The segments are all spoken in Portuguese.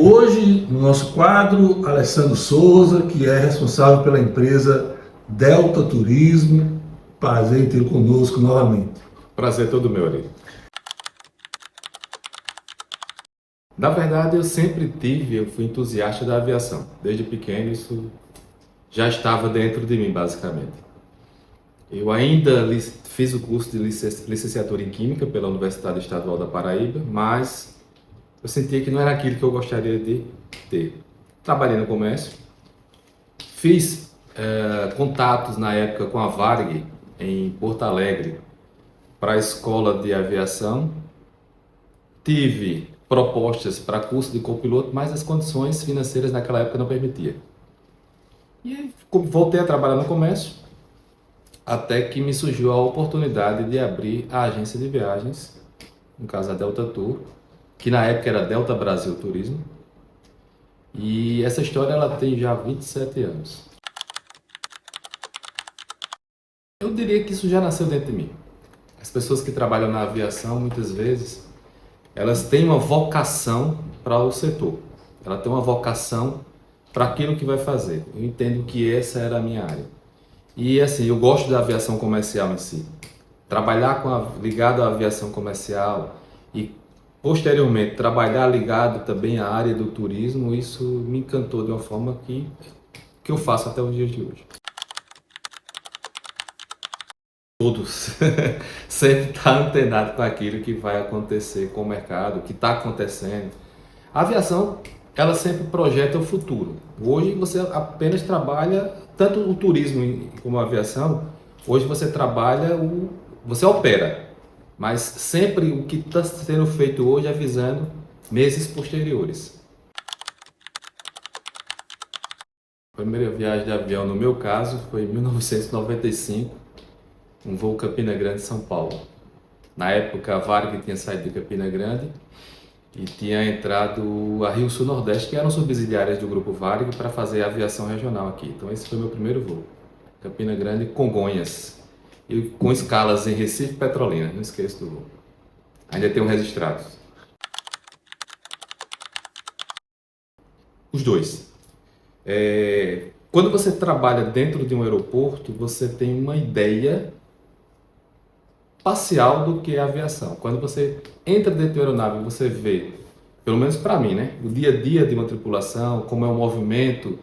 Hoje, no nosso quadro, Alessandro Souza, que é responsável pela empresa Delta Turismo. Prazer em tê-lo conosco novamente. Prazer todo meu, Ari. Na verdade, eu fui entusiasta da aviação. Desde pequeno, isso já estava dentro de mim, basicamente. Eu ainda fiz o curso de licenciatura em Química pela Universidade Estadual da Paraíba, mas eu sentia que não era aquilo que eu gostaria de ter. Trabalhei no comércio, fiz contatos na época com a Varig, em Porto Alegre, para a escola de aviação. Tive propostas para curso de copiloto, mas as condições financeiras naquela época não permitiam. E aí, voltei a trabalhar no comércio, até que me surgiu a oportunidade de abrir a agência de viagens, no caso a Delta Tour, que na época era Delta Brasil Turismo. E essa história ela tem já 27 anos. Eu diria que isso já nasceu dentro de mim. As pessoas que trabalham na aviação, muitas vezes, elas têm uma vocação para o setor. Ela tem uma vocação para aquilo que vai fazer. Eu entendo que essa era a minha área. E assim, eu gosto da aviação comercial em si. Trabalhar ligado à aviação comercial e posteriormente trabalhar ligado também à área do turismo, isso me encantou de uma forma que eu faço até os dias de hoje. Todos sempre está antenado com aquilo que vai acontecer com o mercado, o que está acontecendo. A aviação, ela sempre projeta o futuro. Hoje você apenas trabalha, tanto o turismo como a aviação, hoje você trabalha, você opera, mas sempre o que está sendo feito hoje é visando meses posteriores. A primeira viagem de avião, no meu caso, foi em 1995, um voo Campina Grande, São Paulo. Na época, a Varig tinha saído de Campina Grande e tinha entrado a Rio Sul Nordeste, que eram subsidiárias do grupo Varig, para fazer a aviação regional aqui. Então esse foi meu primeiro voo. Campina Grande, Congonhas. E com escalas em Recife e Petrolina, não esqueço do voo. Ainda tenho registrados. Os dois. Quando você trabalha dentro de um aeroporto, você tem uma ideia parcial do que é a aviação. Quando você entra dentro da aeronave, você vê, pelo menos para mim, né, o dia a dia de uma tripulação, como é o movimento,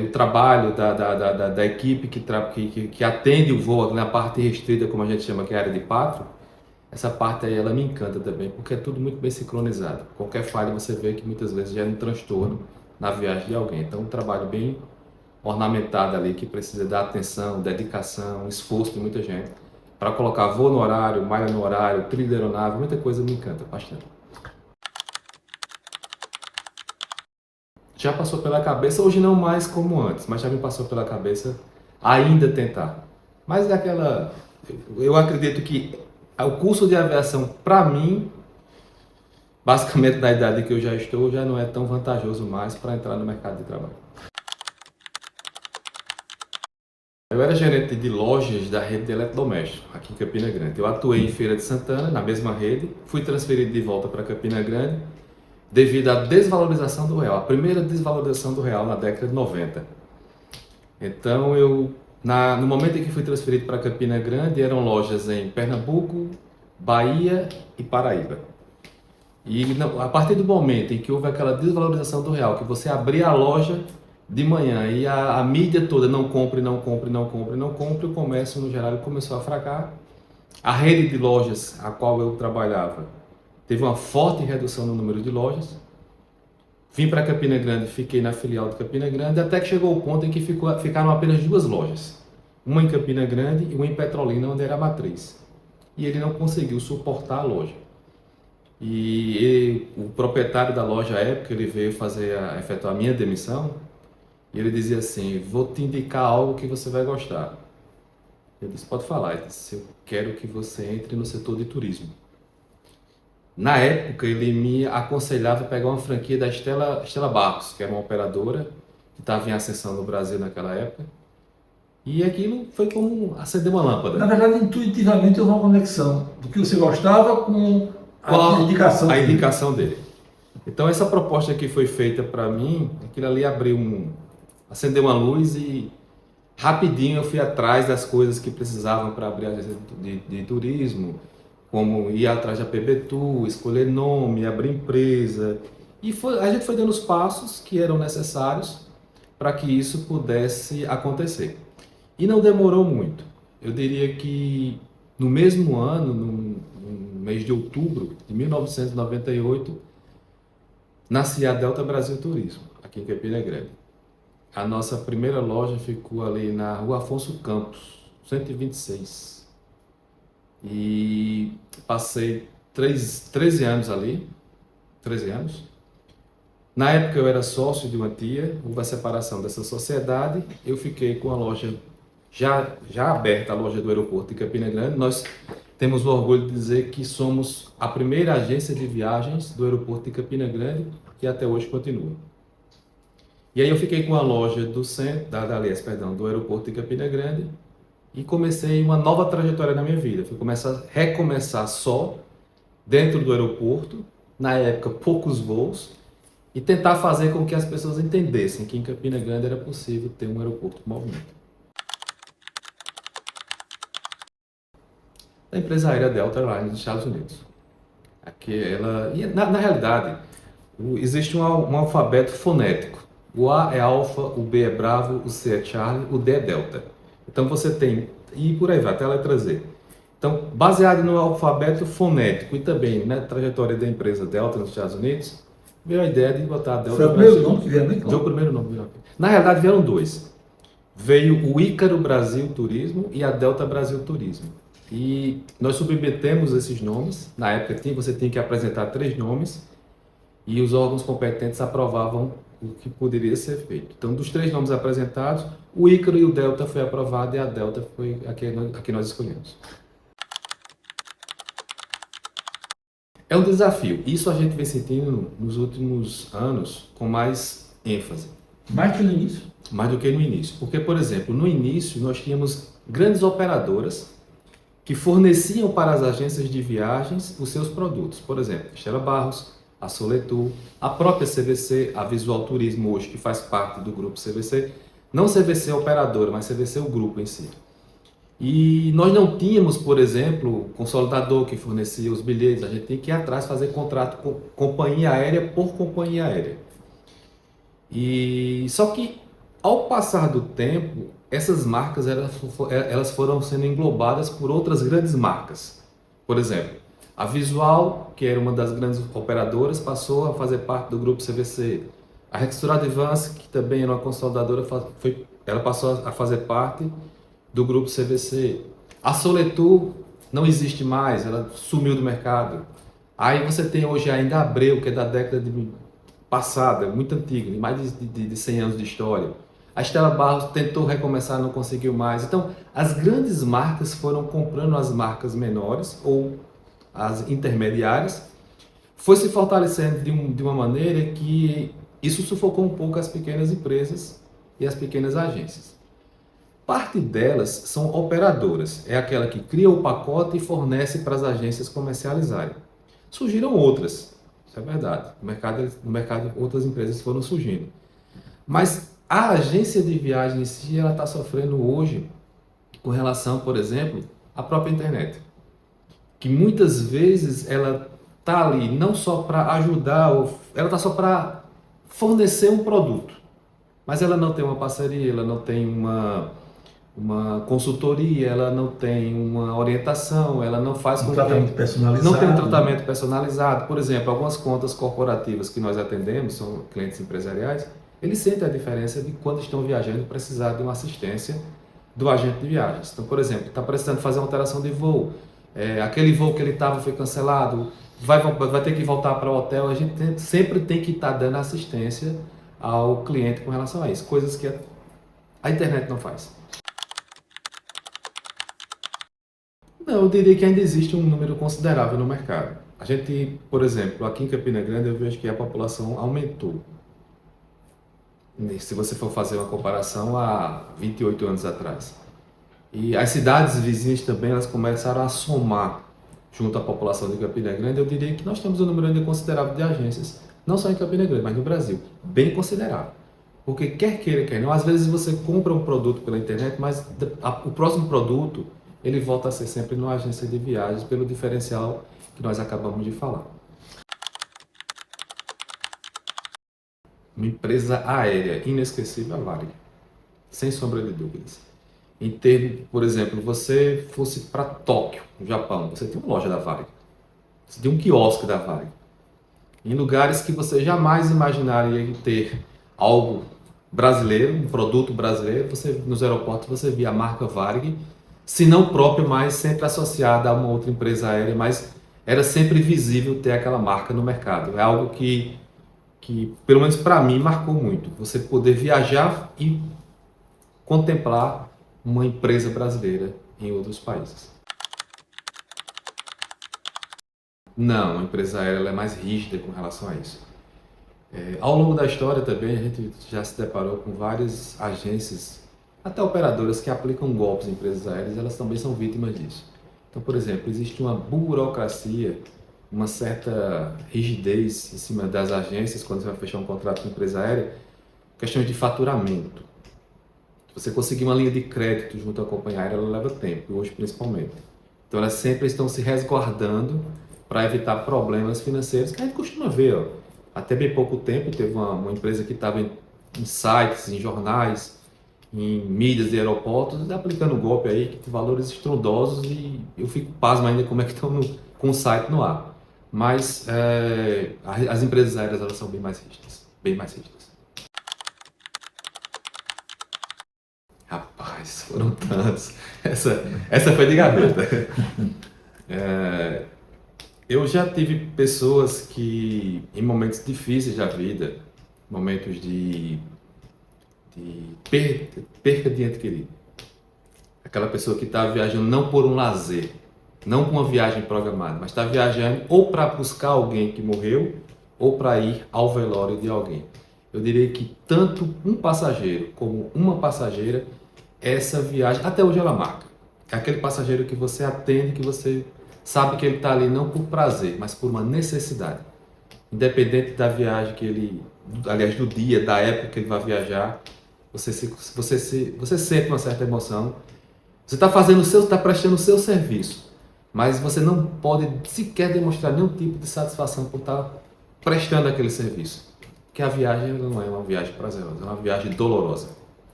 o trabalho da equipe que atende o voo na parte restrita, como a gente chama, que é a área de pátrio. Essa parte aí ela me encanta também, porque é tudo muito bem sincronizado. Qualquer falha você vê que muitas vezes gera um transtorno na viagem de alguém. Então um trabalho bem ornamentado ali, que precisa dar atenção, dedicação, esforço de muita gente, para colocar voo no horário, malha no horário, trilho da aeronave, muita coisa me encanta bastante. Já passou pela cabeça, hoje não mais como antes, mas já me passou pela cabeça ainda tentar. Mas eu acredito que o curso de aviação, para mim, basicamente na idade que eu já estou, já não é tão vantajoso mais para entrar no mercado de trabalho. Eu era gerente de lojas da rede de eletrodomésticos, aqui em Campina Grande. Eu atuei em Feira de Santana, na mesma rede, fui transferido de volta para Campina Grande devido à desvalorização do real, a primeira desvalorização do real na década de 90. Então, no momento em que fui transferido para Campina Grande, eram lojas em Pernambuco, Bahia e Paraíba. E a partir do momento em que houve aquela desvalorização do real, que você abria a loja de manhã e a mídia toda não compre, o comércio no geral começou a fracar. A rede de lojas a qual eu trabalhava teve uma forte redução no número de lojas. Vim para Campina Grande, fiquei na filial de Campina Grande, até que chegou o ponto em que ficaram apenas duas lojas. Uma em Campina Grande e uma em Petrolina, onde era a matriz. E ele não conseguiu suportar a loja. E o proprietário da loja à época, ele veio efetuar a minha demissão. E ele dizia assim: vou te indicar algo que você vai gostar. Eu disse: pode falar. Ele disse: eu quero que você entre no setor de turismo. Na época, ele me aconselhava a pegar uma franquia da Stella Barcos, que era uma operadora que estava em ascensão no Brasil naquela época. E aquilo foi como acender uma lâmpada. Na verdade, intuitivamente houve uma conexão do que você gostava com a indicação indicação dele. Então essa proposta que foi feita para mim, aquilo ali acendeu uma luz e rapidinho eu fui atrás das coisas que precisavam para abrir a agência de turismo, como ir atrás da PBTU, escolher nome, abrir empresa. A gente foi dando os passos que eram necessários para que isso pudesse acontecer. E não demorou muito. Eu diria que no mesmo ano, no mês de outubro de 1998, nascia a Delta Brasil Turismo, aqui em Campina Grande. A nossa primeira loja ficou ali na Rua Afonso Campos, 126. E passei 13 anos ali, 13 anos. Na época eu era sócio de uma tia, houve a separação dessa sociedade, eu fiquei com a loja já aberta, a loja do aeroporto de Campina Grande. Nós temos o orgulho de dizer que somos a primeira agência de viagens do aeroporto de Campina Grande, que até hoje continua. E aí eu fiquei com a loja do centro, do aeroporto de Campina Grande, e comecei uma nova trajetória na minha vida. Fui recomeçar só dentro do aeroporto, na época poucos voos, e tentar fazer com que as pessoas entendessem que em Campina Grande era possível ter um aeroporto com movimento. Da empresa aérea Delta Airlines dos Estados Unidos. Na realidade, existe um alfabeto fonético. O A é alfa, o B é bravo, o C é Charlie, o D é Delta. Então você tem, e por aí vai, até a letra Z. Então, baseado no alfabeto fonético e também na trajetória da empresa Delta nos Estados Unidos, veio a ideia de botar a Delta Foi o Brasil. primeiro nome que veio, né? Foi o primeiro nome. Na realidade, vieram dois. Veio o Ícaro Brasil Turismo e a Delta Brasil Turismo. E nós submetemos esses nomes. Na época, você tinha que apresentar 3 nomes e os órgãos competentes aprovavam o que poderia ser feito. Então, dos 3 nomes apresentados, o Ícaro e o Delta foi aprovado e a Delta foi a que nós escolhemos. É um desafio. Isso a gente vem sentindo nos últimos anos com mais ênfase. Mais que no início. Mais do que no início. Porque, por exemplo, no início nós tínhamos grandes operadoras que forneciam para as agências de viagens os seus produtos. Por exemplo, Estela Barros, a Soletur, a própria CVC, a Visual Turismo hoje, que faz parte do grupo CVC. Não CVC a operadora, mas CVC o grupo em si. E nós não tínhamos, por exemplo, consolidador que fornecia os bilhetes. A gente tem que ir atrás fazer contrato com companhia aérea por companhia aérea. E só que ao passar do tempo, essas marcas elas foram sendo englobadas por outras grandes marcas. Por exemplo, a Visual, que era uma das grandes operadoras, passou a fazer parte do grupo CVC. A Rextura Advance, que também era uma consolidadora, ela passou a fazer parte do grupo CVC. A Soletur não existe mais, ela sumiu do mercado. Aí você tem hoje ainda a Abreu, que é da década passada, muito antiga, mais de 100 anos de história. A Estela Barros tentou recomeçar, não conseguiu mais. Então, as grandes marcas foram comprando as marcas menores ou as intermediárias, foi se fortalecendo de uma maneira que isso sufocou um pouco as pequenas empresas e as pequenas agências. Parte delas são operadoras, é aquela que cria o pacote e fornece para as agências comercializarem. Surgiram outras, isso é verdade, no mercado outras empresas foram surgindo. Mas a agência de viagem em si, ela está sofrendo hoje com relação, por exemplo, à própria internet. Que muitas vezes ela está ali não só para ajudar, ela está só para fornecer um produto. Mas ela não tem uma parceria, ela não tem uma consultoria, ela não tem uma orientação, ela não faz um tratamento personalizado. Não tem um tratamento personalizado. Por exemplo, algumas contas corporativas que nós atendemos, são clientes empresariais, eles sentem a diferença de quando estão viajando e precisar de uma assistência do agente de viagens. Então, por exemplo, está precisando fazer uma alteração de voo, aquele voo que ele estava foi cancelado, vai ter que voltar para o hotel. A gente sempre tem que estar dando assistência ao cliente com relação a isso, coisas que a internet não faz. Não, eu diria que ainda existe um número considerável no mercado. A gente, por exemplo, aqui em Campina Grande, eu vejo que a população aumentou. Se você for fazer uma comparação há 28 anos atrás. E as cidades vizinhas também, elas começaram a somar junto à população de Campina Grande. Eu diria que nós temos um número ainda considerável de agências, não só em Campina Grande, mas no Brasil, bem considerável. Porque quer queira, quer não, às vezes você compra um produto pela internet, mas o próximo produto ele volta a ser sempre numa agência de viagens pelo diferencial que nós acabamos de falar. Uma empresa aérea inesquecível, a Varig, sem sombra de dúvidas. Em termos, por exemplo, você fosse para Tóquio, no Japão, você tem uma loja da Varig, você tem um quiosque da Varig. Em lugares que você jamais imaginaria ter algo brasileiro, um produto brasileiro, nos aeroportos você via a marca Varig, se não própria, mas sempre associada a uma outra empresa aérea, mas era sempre visível ter aquela marca no mercado. É algo que pelo menos para mim, marcou muito. Você poder viajar e contemplar uma empresa brasileira em outros países. Não, a empresa aérea ela é mais rígida com relação a isso. Ao longo da história também a gente já se deparou com várias agências, até operadoras que aplicam golpes em empresas aéreas, elas também são vítimas disso. Então, por exemplo, existe uma burocracia, uma certa rigidez em cima das agências quando você vai fechar um contrato com empresa aérea, questões de faturamento. Você conseguir uma linha de crédito junto à companhia aérea, ela leva tempo, hoje principalmente. Então elas sempre estão se resguardando para evitar problemas financeiros que a gente costuma ver. Ó. Até bem pouco tempo teve uma empresa que estava em sites, em jornais, em mídias de aeroportos, aplicando golpe aí, que tem valores estrondosos e eu fico pasmo ainda como é que estão com o site no ar. Mas as empresas aéreas elas são bem mais rígidas, bem mais rígidas. Rapaz, foram tantos. Essa foi de gaveta. Eu já tive pessoas que, em momentos difíceis da vida, momentos de perca de ente querido, aquela pessoa que está viajando não por um lazer, não com uma viagem programada, mas está viajando ou para buscar alguém que morreu ou para ir ao velório de alguém. Eu diria que tanto um passageiro como uma passageira, essa viagem, até hoje ela marca. É aquele passageiro que você atende, que você sabe que ele está ali não por prazer, mas por uma necessidade. Independente da viagem que ele, aliás, do dia, da época que ele vai viajar, você sente uma certa emoção. Você está fazendo o seu, está prestando o seu serviço, mas você não pode sequer demonstrar nenhum tipo de satisfação por estar prestando aquele serviço. Porque a viagem não é uma viagem prazerosa, é uma viagem dolorosa.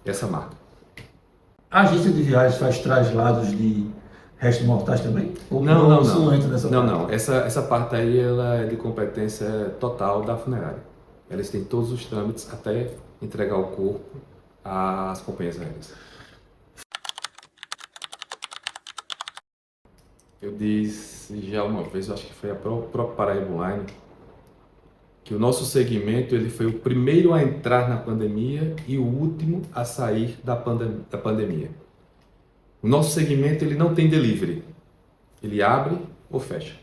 Essa marca. A agência de viagens faz traslados de restos mortais também? Ou Não. Isso não entra nessa parte? Não. Essa parte aí ela é de competência total da funerária. Eles têm todos os trâmites até entregar o corpo às companhias aéreas. Eu disse já uma vez, acho que foi a própria Paraíba Online, que o nosso segmento ele foi o primeiro a entrar na pandemia e o último a sair da pandemia. O nosso segmento ele não tem delivery, ele abre ou fecha.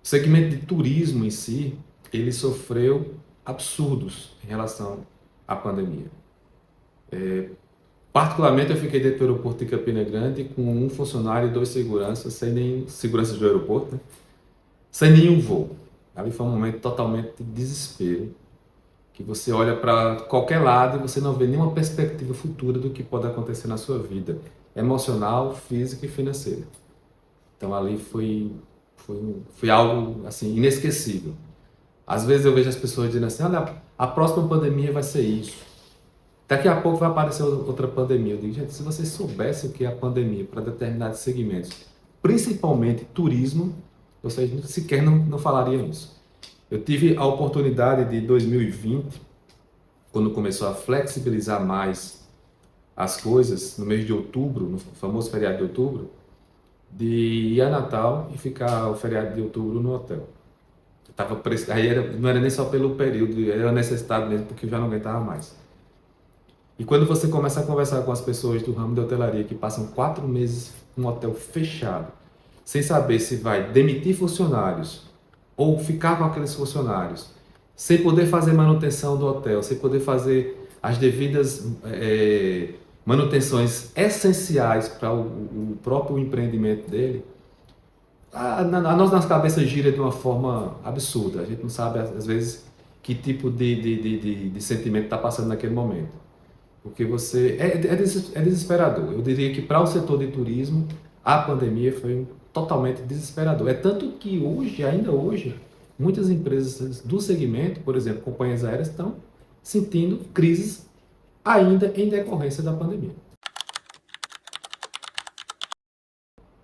O segmento de turismo em si, ele sofreu absurdos em relação à pandemia. Particularmente eu fiquei dentro do aeroporto de Campina Grande com um funcionário e 2 seguranças, seguranças do aeroporto, né? Sem nenhum voo. Ali foi um momento totalmente de desespero, que você olha para qualquer lado e você não vê nenhuma perspectiva futura do que pode acontecer na sua vida, emocional, física e financeira. Então ali foi algo assim inesquecível. Às vezes eu vejo as pessoas dizendo assim, olha, a próxima pandemia vai ser isso. Daqui a pouco vai aparecer outra pandemia. Eu digo, gente, se vocês soubessem o que é a pandemia para determinados segmentos, principalmente turismo, vocês sequer não falariam isso. Eu tive a oportunidade de 2020, quando começou a flexibilizar mais as coisas, no mês de outubro, no famoso feriado de outubro, de ir a Natal e ficar o feriado de outubro no hotel. Aí não era nem só pelo período, era necessidade mesmo, porque eu já não aguentava mais. E quando você começa a conversar com as pessoas do ramo de hotelaria que passam 4 meses num hotel fechado, sem saber se vai demitir funcionários ou ficar com aqueles funcionários, sem poder fazer manutenção do hotel, sem poder fazer as devidas manutenções essenciais para o próprio empreendimento dele, a nossa cabeça gira de uma forma absurda. A gente não sabe, às vezes, que tipo de sentimento está passando naquele momento. Porque você é desesperador. Eu diria que para o setor de turismo, a pandemia foi totalmente desesperador. É tanto que hoje, ainda hoje, muitas empresas do segmento, por exemplo, companhias aéreas, estão sentindo crises ainda em decorrência da pandemia.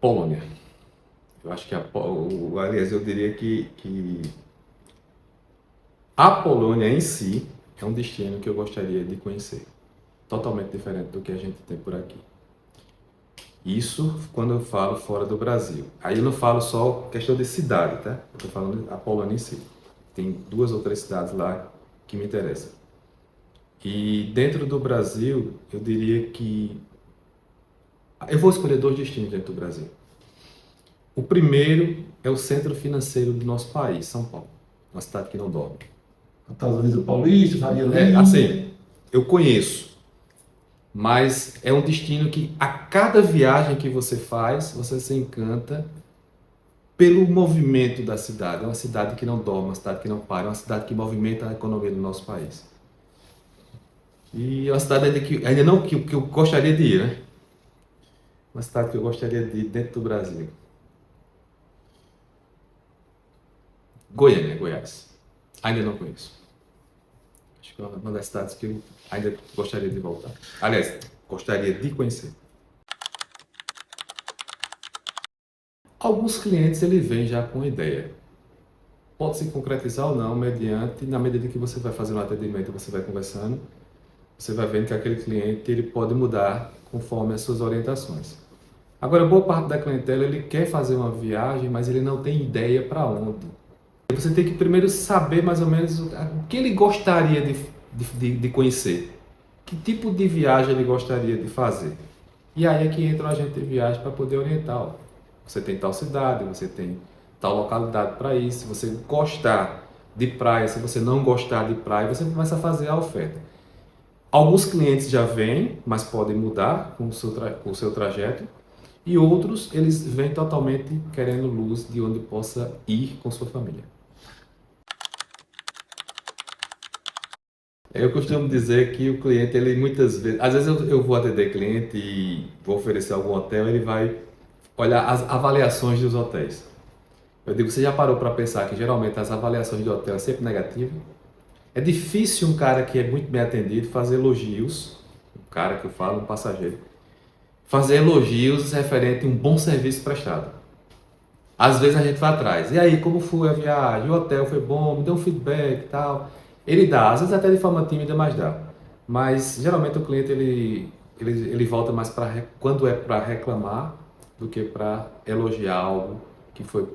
Polônia. Eu acho que aliás, eu diria que a Polônia em si é um destino que eu gostaria de conhecer. Totalmente diferente do que a gente tem por aqui. Isso quando eu falo fora do Brasil. Aí eu não falo só questão de cidade, tá? Eu estou falando a Polônia em si. Tem 2 ou 3 cidades lá que me interessam. E dentro do Brasil, eu diria que... Eu vou escolher 2 destinos dentro do Brasil. O primeiro é o centro financeiro do nosso país, São Paulo. Uma cidade que não dorme. Estados Unidos Paulista, Faria Lima. Assim, eu conheço. Mas é um destino que a cada viagem que você faz, você se encanta pelo movimento da cidade. É uma cidade que não dorme, uma cidade que não para, é uma cidade que movimenta a economia do nosso país. E é uma cidade ainda não que eu gostaria de ir, né? Uma cidade que eu gostaria de ir dentro do Brasil. Goiânia, Goiás. Ainda não conheço. Acho que é uma das cidades que eu ainda gostaria de voltar. Aliás, gostaria de conhecer. Alguns clientes ele vem já com ideia. Pode se concretizar ou não, na medida que você vai fazendo o atendimento, você vai conversando, você vai vendo que aquele cliente ele pode mudar conforme as suas orientações. Agora, boa parte da clientela ele quer fazer uma viagem, mas ele não tem ideia para onde. Você tem que primeiro saber mais ou menos o que ele gostaria de conhecer. Que tipo de viagem ele gostaria de fazer. E aí é que entra o agente de viagem para poder orientar. Ó. Você tem tal cidade, você tem tal localidade para ir. Se você gostar de praia, se você não gostar de praia, você começa a fazer a oferta. Alguns clientes já vêm, mas podem mudar com o seu trajeto. E outros, eles vêm totalmente querendo luz de onde possa ir com sua família. Eu costumo dizer que o cliente, ele muitas vezes... Às vezes eu vou atender cliente e vou oferecer algum hotel, ele vai olhar as avaliações dos hotéis. Eu digo, você já parou para pensar que geralmente as avaliações do hotel é sempre negativa? É difícil um cara que é muito bem atendido fazer elogios, um cara que eu falo, um passageiro, fazer elogios referente a um bom serviço prestado. Às vezes a gente vai atrás. E aí, como foi a viagem? O hotel foi bom? Me deu um feedback e tal. Ele dá, às vezes até de forma tímida, mas dá. Mas geralmente o cliente ele volta mais para quando é para reclamar do que para elogiar algo que foi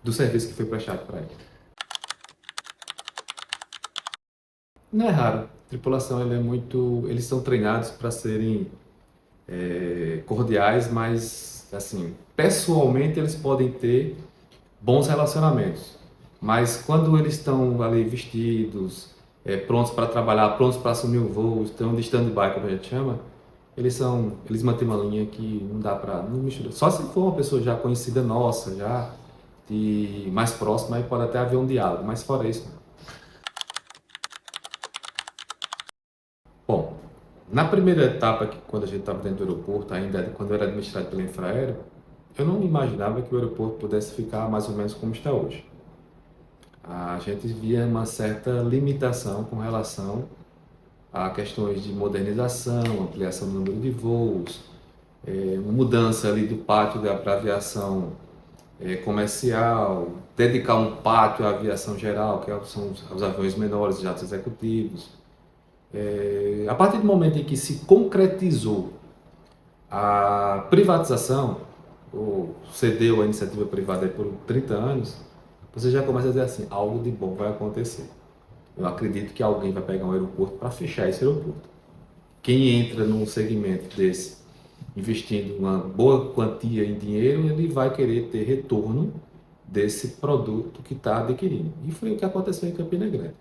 do serviço que foi prestado para ele. Não é raro. A tripulação eles são treinados para serem cordiais, mas assim, pessoalmente eles podem ter bons relacionamentos. Mas quando eles estão ali vestidos, prontos para trabalhar, prontos para assumir o voo, estão de stand-by, como a gente chama, eles mantêm uma linha que não dá para não misturar. Só se for uma pessoa já conhecida nossa, já de mais próxima, aí pode até haver um diálogo, mas fora isso, não. Bom, na primeira etapa, quando a gente estava dentro do aeroporto, ainda quando eu era administrado pela Infraero, eu não imaginava que o aeroporto pudesse ficar mais ou menos como está hoje. A gente via uma certa limitação com relação a questões de modernização, ampliação do número de voos, mudança ali do pátio para aviação comercial, dedicar um pátio à aviação geral, que são os aviões menores, jatos executivos. A partir do momento em que se concretizou a privatização, ou cedeu a iniciativa privada por 30 anos, você já começa a dizer assim, algo de bom vai acontecer. Eu acredito que alguém vai pegar um aeroporto para fechar esse aeroporto. Quem entra num segmento desse, investindo uma boa quantia em dinheiro, ele vai querer ter retorno desse produto que está adquirindo. E foi o que aconteceu em Campina Grande.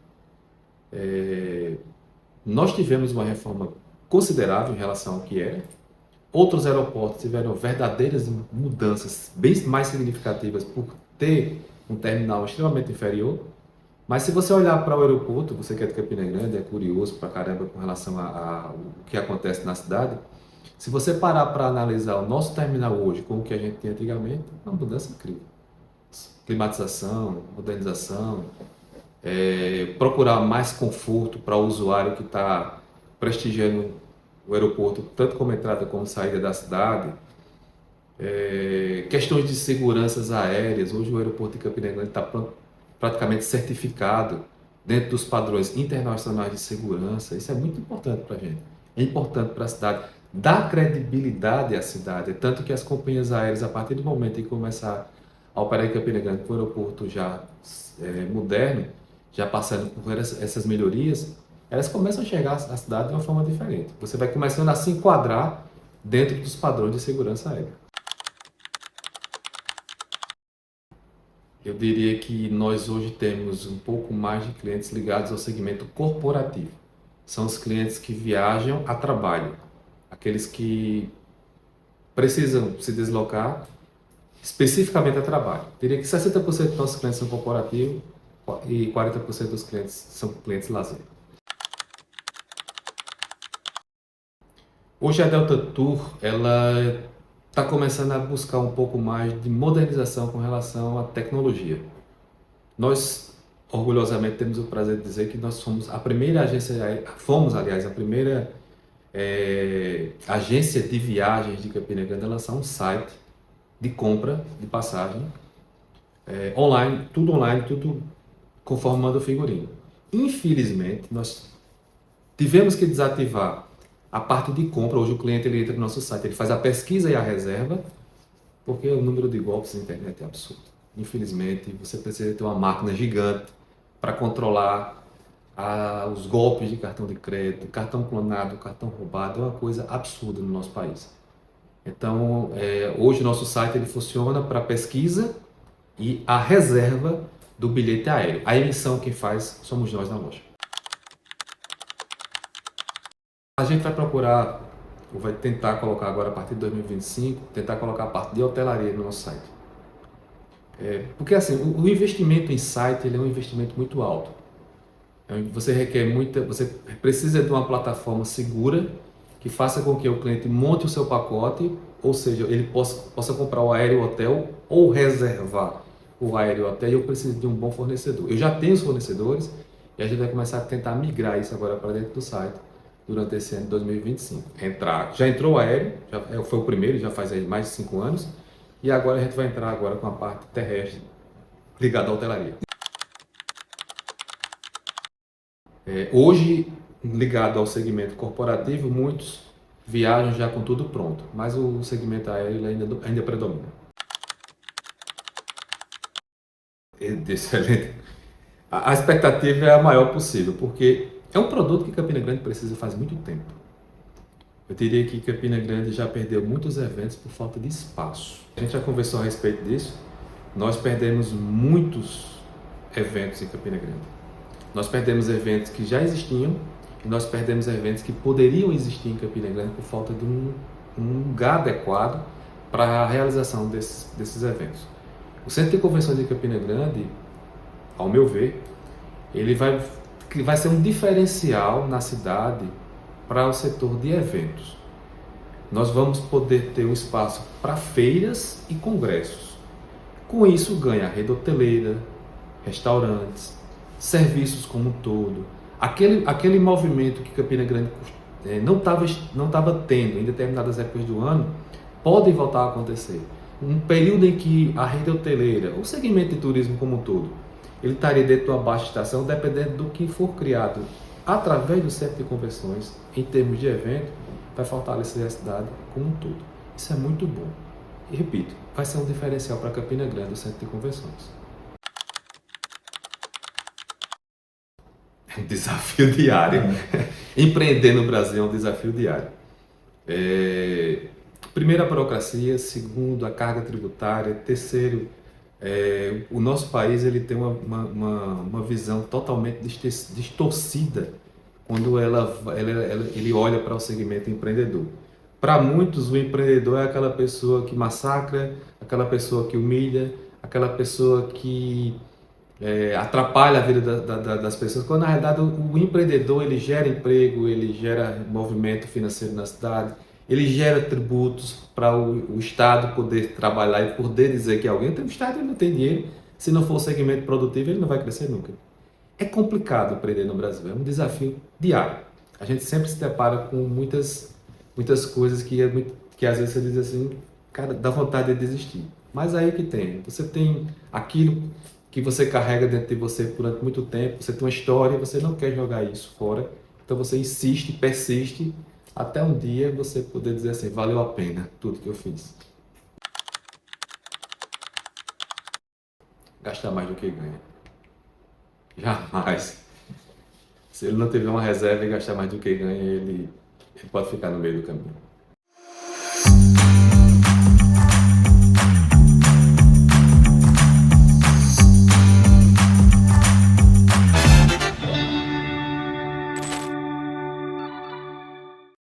Nós tivemos uma reforma considerável em relação ao que era. Outros aeroportos tiveram verdadeiras mudanças bem mais significativas por ter um terminal extremamente inferior. Mas se você olhar para o aeroporto, você que é de Campina Grande, é curioso pra caramba com relação o que acontece na cidade. Se você parar para analisar o nosso terminal hoje com o que a gente tinha antigamente, é uma mudança incrível. Climatização, modernização, procurar mais conforto para o usuário que está prestigiando o aeroporto, tanto como entrada como saída da cidade. Questões de seguranças aéreas. Hoje o aeroporto de Campina Grande está praticamente certificado dentro dos padrões internacionais de segurança. Isso é muito importante para a gente. É importante para a cidade. Dá credibilidade à cidade. Tanto que as companhias aéreas, a partir do momento em começar a operar em Campina Grande com o aeroporto já moderno, já passando por essas melhorias, elas começam a chegar à cidade de uma forma diferente. Você vai começando a se enquadrar dentro dos padrões de segurança aérea. Eu diria que nós hoje temos um pouco mais de clientes ligados ao segmento corporativo. São os clientes que viajam a trabalho, aqueles que precisam se deslocar especificamente a trabalho. Eu diria que 60% dos nossos clientes são corporativos e 40% dos clientes são clientes lazer. Hoje a Delta Tour, ela está começando a buscar um pouco mais de modernização com relação à tecnologia. Nós, orgulhosamente, temos o prazer de dizer que nós somos a primeira agência, fomos, aliás, a primeira agência de viagens de Campina Grande a lançar um site de compra de passagem online, tudo conforme manda o figurino. Infelizmente, nós tivemos que desativar a parte de compra. Hoje o cliente ele entra no nosso site, ele faz a pesquisa e a reserva, porque o número de golpes na internet é absurdo. Infelizmente, você precisa ter uma máquina gigante para controlar os golpes de cartão de crédito, cartão clonado, cartão roubado. É uma coisa absurda no nosso país. Então, hoje o nosso site ele funciona para pesquisa e a reserva do bilhete aéreo. A emissão quem faz somos nós na loja. A gente vai procurar, ou vai tentar colocar agora a partir de 2025, tentar colocar a parte de hotelaria no nosso site. Porque assim, o investimento em site ele é um investimento muito alto. Você você precisa de uma plataforma segura que faça com que o cliente monte o seu pacote, ou seja, ele possa comprar o aéreo hotel ou reservar o aéreo hotel, e eu preciso de um bom fornecedor. Eu já tenho os fornecedores e a gente vai começar a tentar migrar isso agora para dentro do site durante esse ano de 2025. Já entrou o aéreo, foi o primeiro, já faz aí mais de 5 anos, e agora a gente vai entrar agora com a parte terrestre ligada à hotelaria. Hoje, ligado ao segmento corporativo, muitos viajam já com tudo pronto, mas o segmento aéreo ainda predomina. Excelente. A expectativa é a maior possível, porque é um produto que Campina Grande precisa faz muito tempo. Eu diria que Campina Grande já perdeu muitos eventos por falta de espaço. A gente já conversou a respeito disso. Nós perdemos muitos eventos em Campina Grande. Nós perdemos eventos que já existiam e nós perdemos eventos que poderiam existir em Campina Grande por falta de um lugar adequado para a realização desses eventos. O Centro de Convenções de Campina Grande, ao meu ver, ele vai ser um diferencial na cidade para o setor de eventos. Nós vamos poder ter um espaço para feiras e congressos. Com isso, ganha a rede hoteleira, restaurantes, serviços como um todo. Aquele movimento que Campina Grande não estava tendo em determinadas épocas do ano, pode voltar a acontecer. Um período em que a rede hoteleira, o segmento de turismo como um todo, ele estaria dentro de uma baixa estação, dependendo do que for criado através do centro de convenções, em termos de evento, vai fortalecer a cidade como um todo. Isso é muito bom. E repito, vai ser um diferencial para Campina Grande, o centro de convenções. É um desafio diário. Empreender no Brasil é um desafio diário. Primeiro, a burocracia. Segundo, a carga tributária. Terceiro, o nosso país ele tem uma visão totalmente distorcida quando ele olha para o segmento empreendedor. Para muitos, o empreendedor é aquela pessoa que massacra, aquela pessoa que humilha, aquela pessoa que atrapalha a vida das pessoas, quando na realidade o empreendedor ele gera emprego, ele gera movimento financeiro na cidade, ele gera tributos para o Estado poder trabalhar e poder dizer que alguém tem. O Estado ele não tem dinheiro, se não for o segmento produtivo ele não vai crescer nunca. É complicado empreender no Brasil, é um desafio diário. A gente sempre se depara com muitas coisas que às vezes você diz assim, cara, dá vontade de desistir. Mas aí que tem, você tem aquilo que você carrega dentro de você durante muito tempo, você tem uma história e você não quer jogar isso fora, então você insiste, persiste, até um dia você poder dizer assim, valeu a pena tudo que eu fiz. Gastar mais do que ganha. Jamais. Se ele não tiver uma reserva e gastar mais do que ganha, ele pode ficar no meio do caminho.